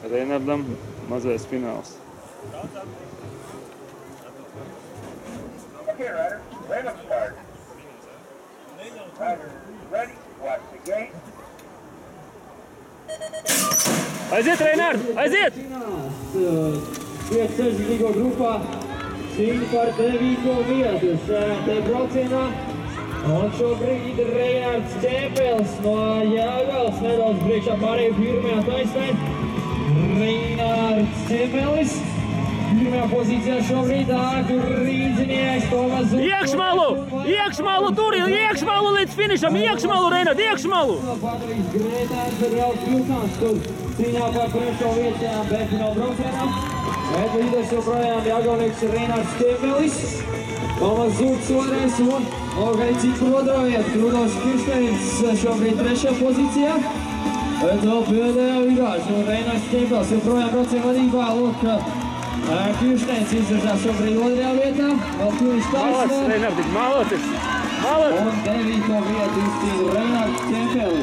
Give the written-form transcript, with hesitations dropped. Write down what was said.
Reinardam mazais fināls. Okay, Ryder, let us start. Ryder, ready? Watch the gate. Aiziet, Reinard! Aiziet! 5-6 līgo grupā cīņa par 9. vietu šajā te braucienā. Un šobrīd Reinards Ķempels no Jāgavas nedaudz priekšā pārējie pirmajā taisnē. Reinards Ķempelis pirmajā pozīcijā šobrīd āķu rīdzinieks Tomas Zurks. Iekšmalu tur, iekšmalu līdz finišam, iekšmalu, Reinard, iekšmalu! Patrīs Grētāns ir vēl Kļūkāns, kur cīņā par priekšo vietu šajā B-fināla braucienā. Bet līders joprojām Jāgavnieks Reinards Ķempelis, Tomas Zurks otrais un Olgaicīts Prodroviet, Krūdos Kiršteins šobrīd 3. pozīcijā. Bet vēl pēdējā virāža un Reinards Ķempels joprojām brauciena vadībā. Lūk, Kiršteins izvirzās šobrīd 2. vietā, vēl Kļūš taisnē. Reinards, malotis! Un 9. vietu izcīna Reinards Ķempelis.